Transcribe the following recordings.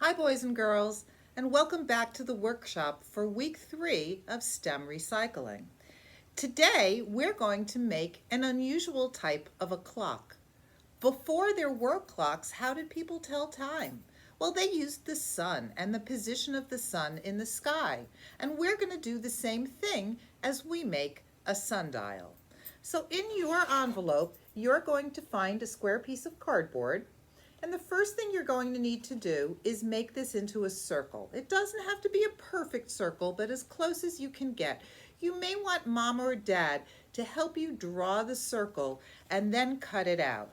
Hi boys and girls, and welcome back to the workshop for week 3 of STEM recycling. Today we're going to make an unusual type of a clock. Before there were clocks, how did people tell time? Well, they used the sun and the position of the sun in the sky, and we're going to do the same thing as we make a sundial. So in your envelope, you're going to find a square piece of cardboard. And the first thing you're going to need to do is make this into a circle. It doesn't have to be a perfect circle, but as close as you can get. You may want mom or dad to help you draw the circle and then cut it out.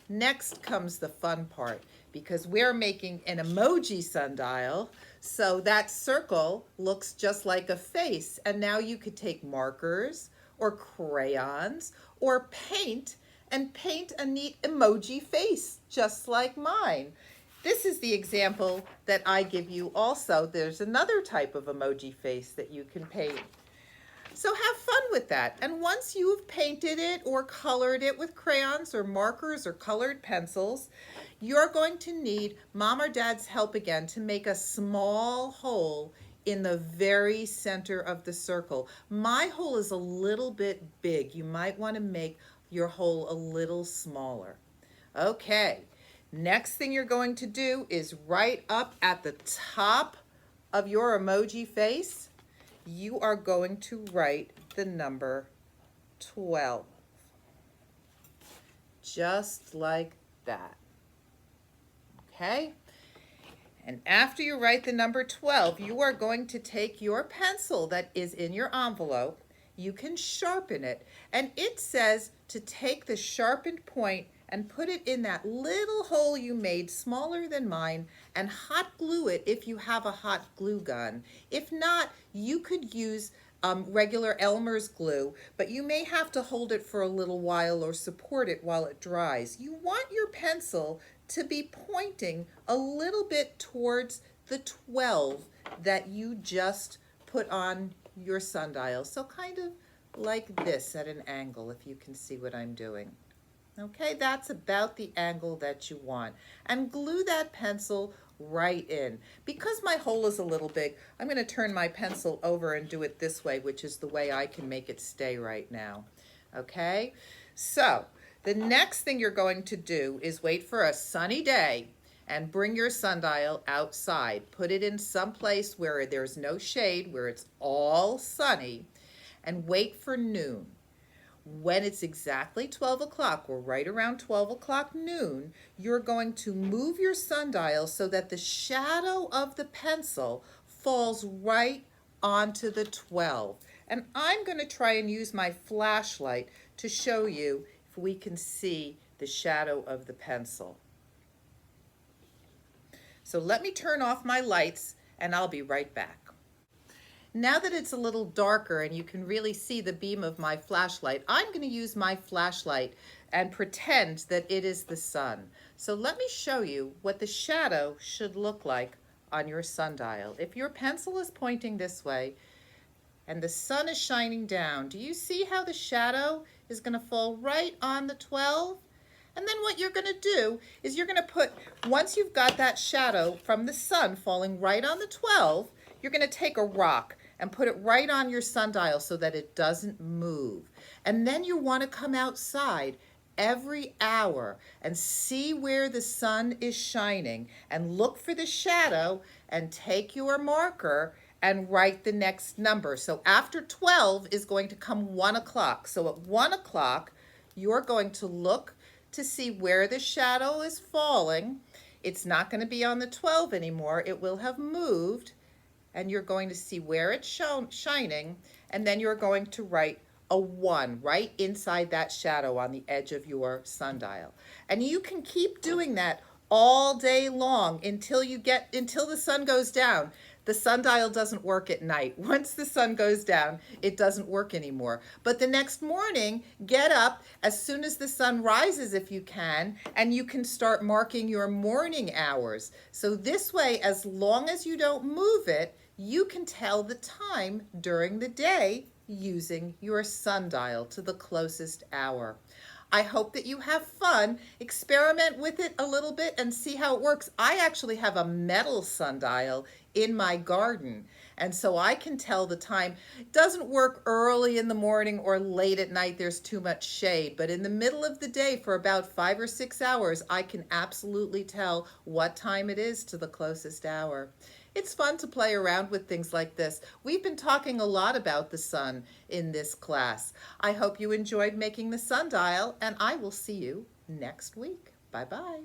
Next comes the fun part, because we're making an emoji sundial, so that circle looks just like a face. And now you could take markers or crayons or paint and paint a neat emoji face, just like mine. This is the example that I give you also. There's another type of emoji face that you can paint. So have fun with that. And once you've painted it or colored it with crayons or markers or colored pencils, you're going to need mom or dad's help again to make a small hole in the very center of the circle. My hole is a little bit big. You might want to make your hole a little smaller. Okay, next thing you're going to do is right up at the top of your emoji face, you are going to write the number 12. Just like that. Okay? And after you write the number 12, you are going to take your pencil that is in your envelope. You can sharpen it, and it says to take the sharpened point and put it in that little hole you made, smaller than mine, and hot glue it if you have a hot glue gun. If not, you could use regular Elmer's glue, but you may have to hold it for a little while or support it while it dries. You want your pencil to be pointing a little bit towards the 12 that you just put on your sundial. So kind of like this at an angle, if you can see what I'm doing. Okay, that's about the angle that you want. And glue that pencil right in. Because my hole is a little big, I'm going to turn my pencil over and do it this way, which is the way I can make it stay right now. Okay, so the next thing you're going to do is wait for a sunny day and bring your sundial outside. Put it in some place where there's no shade, where it's all sunny, and wait for noon. When it's exactly 12 o'clock, or right around 12 o'clock noon, you're going to move your sundial so that the shadow of the pencil falls right onto the 12. And I'm going to try and use my flashlight to show you if we can see the shadow of the pencil. So let me turn off my lights and I'll be right back. Now that it's a little darker and you can really see the beam of my flashlight, I'm going to use my flashlight and pretend that it is the sun. So let me show you what the shadow should look like on your sundial. If your pencil is pointing this way and the sun is shining down, do you see how the shadow is going to fall right on the 12? And then what you're going to do is you're going to put, once you've got that shadow from the sun falling right on the 12, you're going to take a rock and put it right on your sundial so that it doesn't move. And then you want to come outside every hour and see where the sun is shining and look for the shadow and take your marker and write the next number. So after 12 is going to come 1 o'clock. So at 1 o'clock, you're going to look to see where the shadow is falling. It's not going to be on the 12 anymore. It will have moved, and you're going to see where it's shining, and then you're going to write a 1 right inside that shadow on the edge of your sundial. And you can keep doing that all day long until the sun goes down. The sundial doesn't work at night. Once the sun goes down, it doesn't work anymore. But the next morning, get up as soon as the sun rises if you can, and you can start marking your morning hours. So this way, as long as you don't move it, you can tell the time during the day using your sundial to the closest hour. I hope that you have fun. Experiment with it a little bit and see how it works. I actually have a metal sundial in my garden, and so I can tell the time. It doesn't work early in the morning or late at night. There's too much shade, but in the middle of the day for about 5 or 6 hours, I can absolutely tell what time it is to the closest hour. It's fun to play around with things like this. We've been talking a lot about the sun in this class. I hope you enjoyed making the sundial, and I will see you next week. Bye-bye.